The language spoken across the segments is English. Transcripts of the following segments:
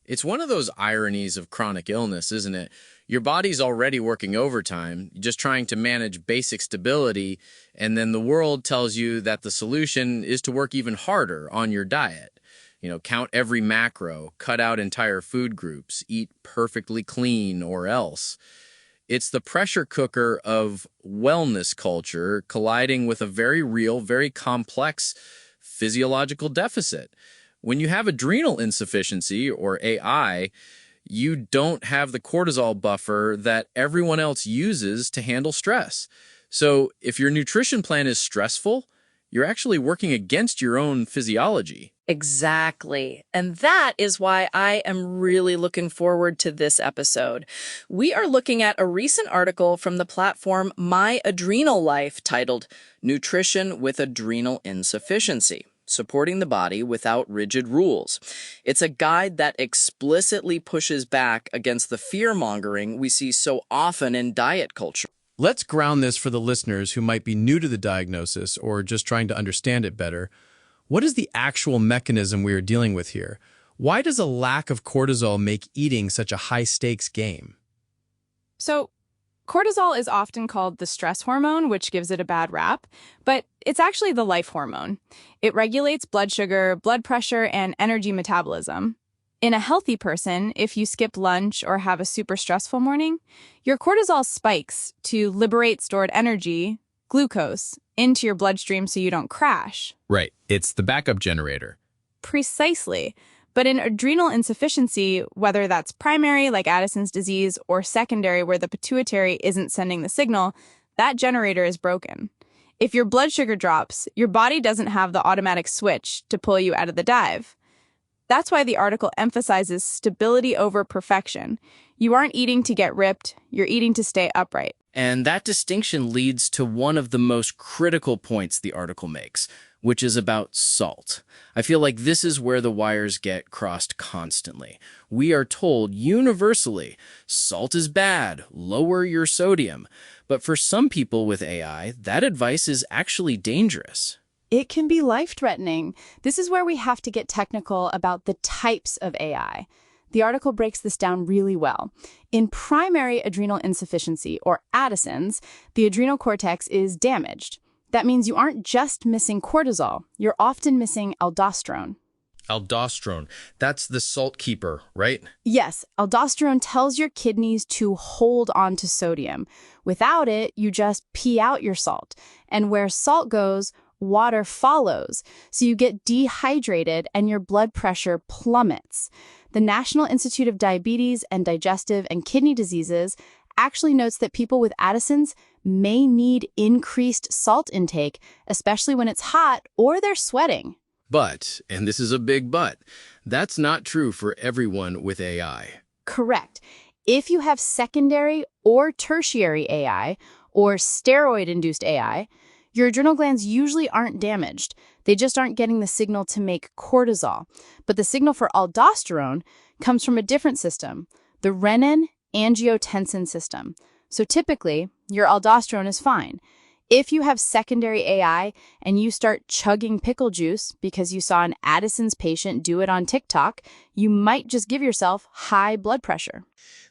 It's one of those ironies of chronic illness, isn't it? Your body's already working overtime, just trying to manage basic stability, and then the world tells you that the solution is to work even harder on your diet. Count every macro, cut out entire food groups, eat perfectly clean or else. It's the pressure cooker of wellness culture colliding with a very real, very complex physiological deficit. When you have adrenal insufficiency, or AI, you don't have the cortisol buffer that everyone else uses to handle stress. So if your nutrition plan is stressful, you're actually working against your own physiology. Exactly. And that is why I am really looking forward to this episode. We are looking at a recent article from the platform My Adrenal Life titled Nutrition with Adrenal Insufficiency: Supporting the Body Without Rigid Rules. It's a guide that explicitly pushes back against the fear-mongering we see so often in diet culture. Let's ground this for the listeners who might be new to the diagnosis or just trying to understand it better. What is the actual mechanism we are dealing with here? Why does a lack of cortisol make eating such a high-stakes game? So, cortisol is often called the stress hormone, which gives it a bad rap, but it's actually the life hormone. It regulates blood sugar, blood pressure, and energy metabolism. In a healthy person, if you skip lunch or have a super stressful morning, your cortisol spikes to liberate stored energy, glucose, into your bloodstream so you don't crash. Right. It's the backup generator. Precisely. But in adrenal insufficiency, whether that's primary, like Addison's disease, or secondary, where the pituitary isn't sending the signal, that generator is broken. If your blood sugar drops, your body doesn't have the automatic switch to pull you out of the dive. That's why the article emphasizes stability over perfection. You aren't eating to get ripped, you're eating to stay upright. And that distinction leads to one of the most critical points the article makes, which is about salt. I feel like this is where the wires get crossed constantly. We are told universally, salt is bad, lower your sodium. But for some people with AI, that advice is actually dangerous. It can be life-threatening. This is where we have to get technical about the types of AI. The article breaks this down really well. In primary adrenal insufficiency, or Addison's, the adrenal cortex is damaged. That means you aren't just missing cortisol, you're often missing aldosterone. Aldosterone. That's the salt keeper, right? Yes, aldosterone tells your kidneys to hold on to sodium. Without it, you just pee out your salt. And where salt goes, water follows. So you get dehydrated and your blood pressure plummets. The National Institute of Diabetes and Digestive and Kidney Diseases actually notes that people with Addison's may need increased salt intake, especially when it's hot or they're sweating. But, and this is a big but, that's not true for everyone with AI. Correct. If you have secondary or tertiary AI, or steroid-induced AI, your adrenal glands usually aren't damaged. They just aren't getting the signal to make cortisol. But the signal for aldosterone comes from a different system, the renin-angiotensin system. So typically, your aldosterone is fine. If you have secondary AI and you start chugging pickle juice because you saw an Addison's patient do it on TikTok, you might just give yourself high blood pressure.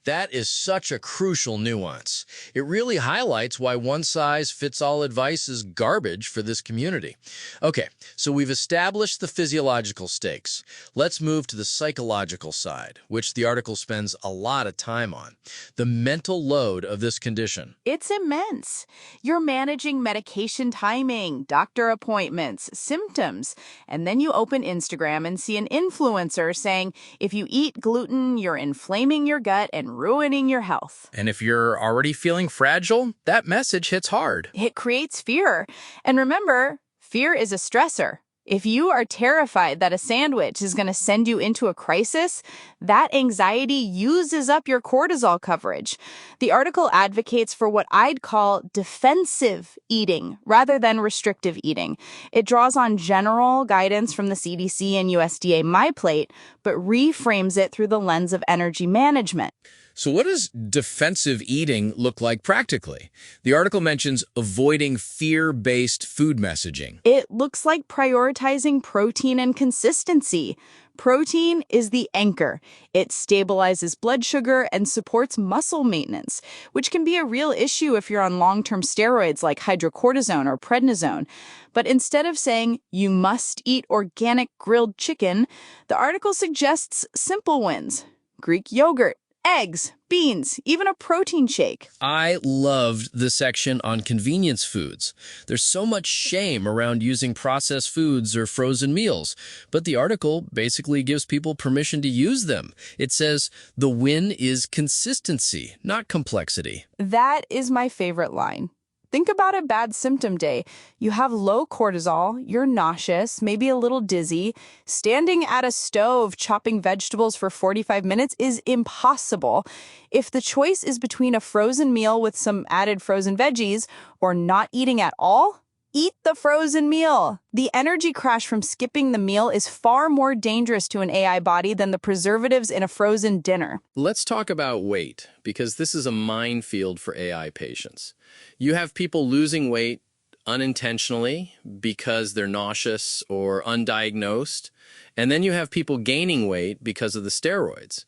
That is such a crucial nuance. It really highlights why one-size-fits-all advice is garbage for this community. Okay, so we've established the physiological stakes. Let's move to the psychological side, which the article spends a lot of time on. The mental load of this condition. It's immense. You're managing medication timing, doctor appointments, symptoms, and then you open Instagram and see an influencer saying, if you eat gluten, you're inflaming your gut and ruining your health. And if you're already feeling fragile, that message hits hard. It creates fear. And remember, fear is a stressor. If you are terrified that a sandwich is going to send you into a crisis, that anxiety uses up your cortisol coverage. The article advocates for what I'd call defensive eating rather than restrictive eating. It draws on general guidance from the CDC and USDA MyPlate, but reframes it through the lens of energy management. So what does defensive eating look like practically? The article mentions avoiding fear-based food messaging. It looks like prioritizing protein and consistency. Protein is the anchor. It stabilizes blood sugar and supports muscle maintenance, which can be a real issue if you're on long-term steroids like hydrocortisone or prednisone. But instead of saying you must eat organic grilled chicken, the article suggests simple wins: Greek yogurt, eggs, beans, even a protein shake. I loved the section on convenience foods. There's so much shame around using processed foods or frozen meals, but the article basically gives people permission to use them. It says the win is consistency, not complexity. That is my favorite line. Think about a bad symptom day. You have low cortisol, you're nauseous, maybe a little dizzy. Standing at a stove chopping vegetables for 45 minutes is impossible. If the choice is between a frozen meal with some added frozen veggies or not eating at all, eat the frozen meal. The energy crash from skipping the meal is far more dangerous to an AI body than the preservatives in a frozen dinner. Let's talk about weight, because this is a minefield for AI patients. You have people losing weight unintentionally because they're nauseous or undiagnosed, and then you have people gaining weight because of the steroids.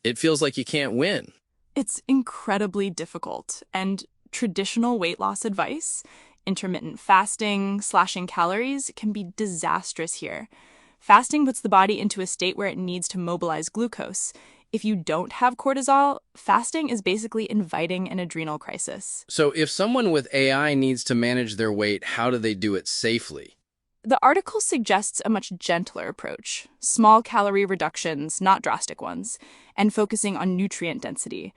It feels like you can't win. It's incredibly difficult, and traditional weight loss advice, intermittent fasting, slashing calories, can be disastrous here. Fasting puts the body into a state where it needs to mobilize glucose. If you don't have cortisol, fasting is basically inviting an adrenal crisis. So if someone with AI needs to manage their weight, how do they do it safely? The article suggests a much gentler approach: small calorie reductions, not drastic ones, and focusing on nutrient density.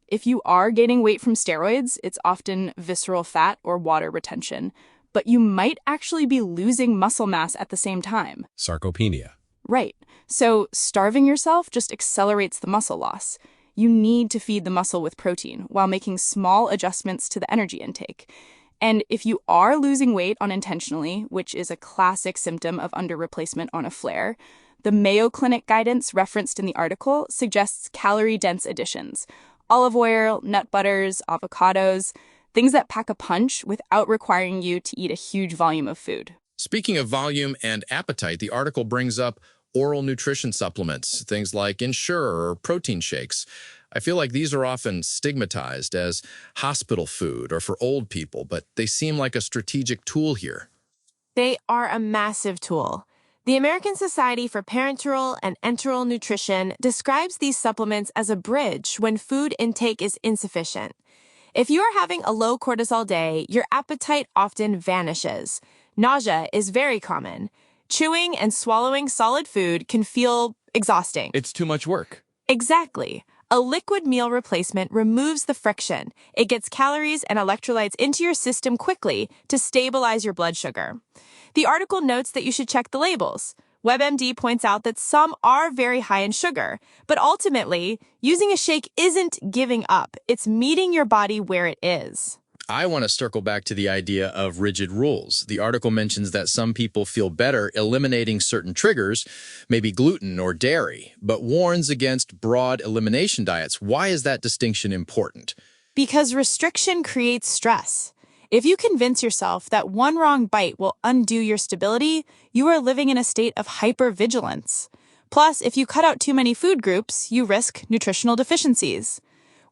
If you are gaining weight from steroids, it's often visceral fat or water retention, but you might actually be losing muscle mass at the same time. Sarcopenia. Right. So starving yourself just accelerates the muscle loss. You need to feed the muscle with protein while making small adjustments to the energy intake. And if you are losing weight unintentionally, which is a classic symptom of under-replacement on a flare, the Mayo Clinic guidance referenced in the article suggests calorie-dense additions: olive oil, nut butters, avocados, things that pack a punch without requiring you to eat a huge volume of food. Speaking of volume and appetite, the article brings up oral nutrition supplements, things like Ensure or protein shakes. I feel like these are often stigmatized as hospital food or for old people, but they seem like a strategic tool here. They are a massive tool. The American Society for Parenteral and Enteral Nutrition describes these supplements as a bridge when food intake is insufficient. If you are having a low cortisol day, your appetite often vanishes. Nausea is very common. Chewing and swallowing solid food can feel exhausting. It's too much work. Exactly. A liquid meal replacement removes the friction. It gets calories and electrolytes into your system quickly to stabilize your blood sugar. The article notes that you should check the labels. WebMD points out that some are very high in sugar, but ultimately, using a shake isn't giving up. It's meeting your body where it is. I want to circle back to the idea of rigid rules. The article mentions that some people feel better eliminating certain triggers, maybe gluten or dairy, but warns against broad elimination diets. Why is that distinction important? Because restriction creates stress. If you convince yourself that one wrong bite will undo your stability, you are living in a state of hypervigilance. Plus, if you cut out too many food groups, you risk nutritional deficiencies.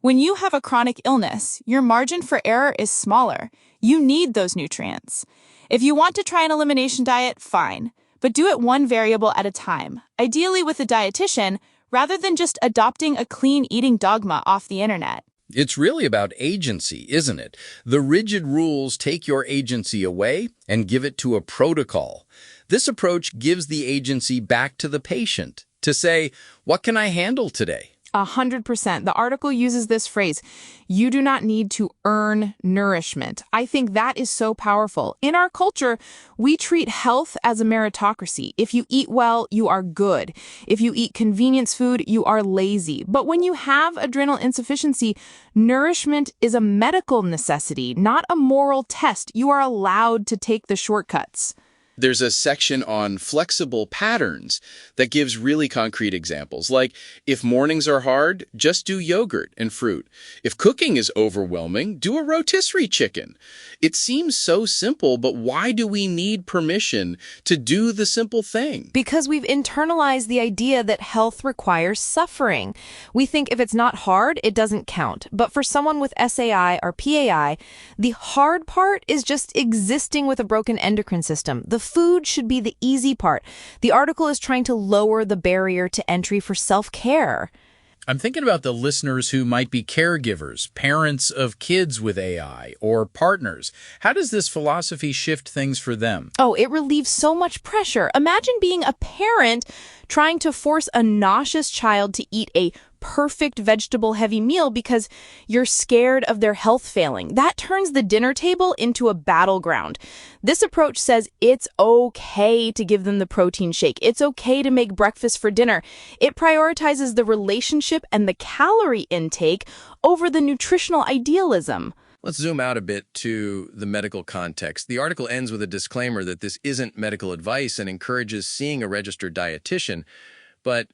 When you have a chronic illness, your margin for error is smaller. You need those nutrients. If you want to try an elimination diet, fine, but do it one variable at a time, ideally with a dietitian, rather than just adopting a clean eating dogma off the internet. It's really about agency, isn't it? The rigid rules take your agency away and give it to a protocol. This approach gives the agency back to the patient to say, what can I handle today? 100%. The article uses this phrase: you do not need to earn nourishment. I think that is so powerful. In our culture, we treat health as a meritocracy. If you eat well, you are good. If you eat convenience food, you are lazy. But when you have adrenal insufficiency, nourishment is a medical necessity, not a moral test. You are allowed to take the shortcuts. There's a section on flexible patterns that gives really concrete examples, like if mornings are hard, just do yogurt and fruit. If cooking is overwhelming, do a rotisserie chicken. It seems so simple, but why do we need permission to do the simple thing? Because we've internalized the idea that health requires suffering. We think if it's not hard, it doesn't count. But for someone with SAI or PAI, the hard part is just existing with a broken endocrine system. The food should be the easy part. The article is trying to lower the barrier to entry for self-care. I'm thinking about the listeners who might be caregivers, parents of kids with AI, or partners. How does this philosophy shift things for them? Oh, it relieves so much pressure. Imagine being a parent trying to force a nauseous child to eat a perfect vegetable-heavy meal because you're scared of their health failing. That turns the dinner table into a battleground. This approach says it's okay to give them the protein shake. It's okay to make breakfast for dinner. It prioritizes the relationship and the calorie intake over the nutritional idealism. Let's zoom out a bit to the medical context. The article ends with a disclaimer that this isn't medical advice and encourages seeing a registered dietitian. But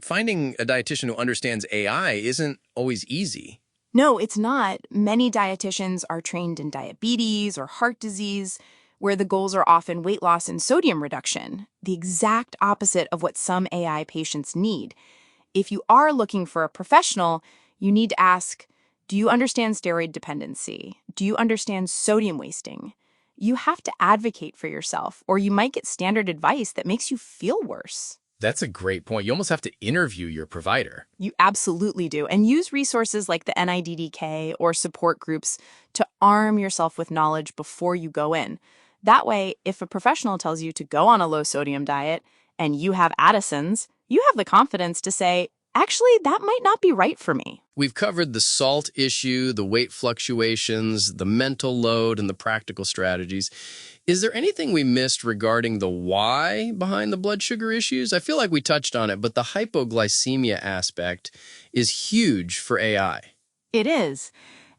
finding a dietitian who understands AI isn't always easy. No, it's not. Many dietitians are trained in diabetes or heart disease, where the goals are often weight loss and sodium reduction, the exact opposite of what some AI patients need. If you are looking for a professional, you need to ask, do you understand steroid dependency? Do you understand sodium wasting? You have to advocate for yourself, or you might get standard advice that makes you feel worse. That's a great point. You almost have to interview your provider. You absolutely do. And use resources like the NIDDK or support groups to arm yourself with knowledge before you go in. That way, if a professional tells you to go on a low-sodium diet and you have Addison's, you have the confidence to say, actually, that might not be right for me. We've covered the salt issue, the weight fluctuations, the mental load, and the practical strategies. Is there anything we missed regarding the why behind the blood sugar issues? I feel like we touched on it, but the hypoglycemia aspect is huge for AI. It is,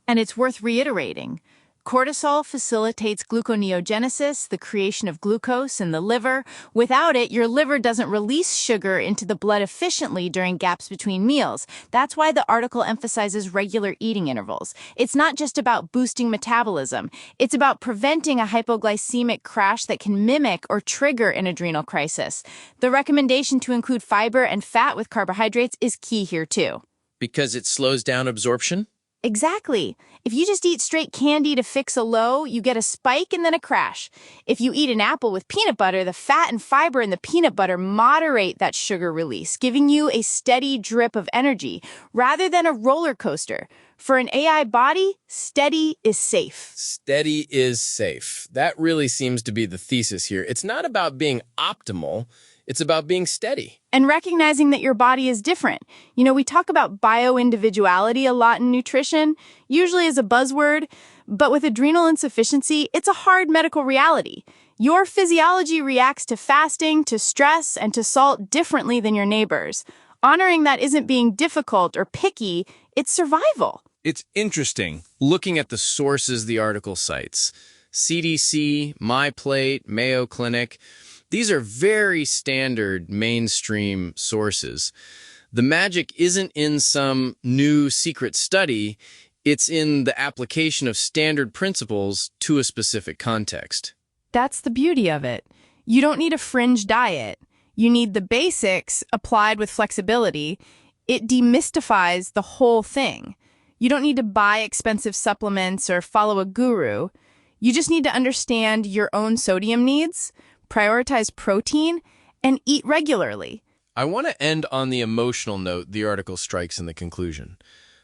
and it's worth reiterating. Cortisol facilitates gluconeogenesis, the creation of glucose in the liver. Without it, your liver doesn't release sugar into the blood efficiently during gaps between meals. That's why the article emphasizes regular eating intervals. It's not just about boosting metabolism. It's about preventing a hypoglycemic crash that can mimic or trigger an adrenal crisis. The recommendation to include fiber and fat with carbohydrates is key here too. Because it slows down absorption? Exactly. If you just eat straight candy to fix a low, you get a spike and then a crash. If you eat an apple with peanut butter, the fat and fiber in the peanut butter moderate that sugar release, giving you a steady drip of energy rather than a roller coaster. For an AI body, steady is safe. Steady is safe. That really seems to be the thesis here. It's not about being optimal. It's about being steady. And recognizing that your body is different. You know, we talk about bio-individuality a lot in nutrition, usually as a buzzword, but with adrenal insufficiency, it's a hard medical reality. Your physiology reacts to fasting, to stress, and to salt differently than your neighbors. Honoring that isn't being difficult or picky, it's survival. It's interesting looking at the sources the article cites. CDC, MyPlate, Mayo Clinic. These are very standard mainstream sources. The magic isn't in some new secret study. It's in the application of standard principles to a specific context. That's the beauty of it. You don't need a fringe diet. You need the basics applied with flexibility. It demystifies the whole thing. You don't need to buy expensive supplements or follow a guru. You just need to understand your own sodium needs, prioritize protein, and eat regularly. I want to end on the emotional note the article strikes in the conclusion.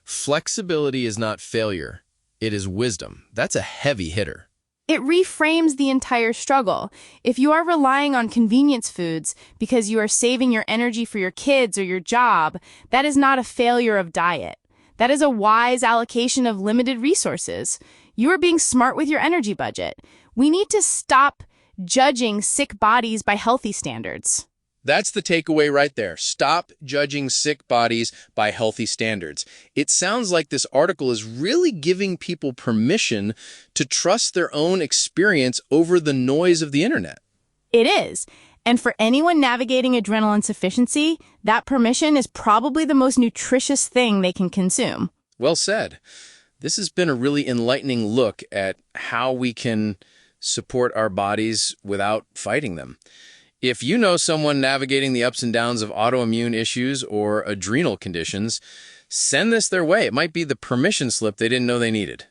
Flexibility is not failure. It is wisdom. That's a heavy hitter. It reframes the entire struggle. If you are relying on convenience foods because you are saving your energy for your kids or your job, that is not a failure of diet. That is a wise allocation of limited resources. You are being smart with your energy budget. We need to stop judging sick bodies by healthy standards. That's the takeaway right there. Stop judging sick bodies by healthy standards. It sounds like this article is really giving people permission to trust their own experience over the noise of the internet. It is. And for anyone navigating adrenal insufficiency, that permission is probably the most nutritious thing they can consume. Well said. This has been a really enlightening look at how we can support our bodies without fighting them. If you know someone navigating the ups and downs of autoimmune issues or adrenal conditions, send this their way. It might be the permission slip they didn't know they needed.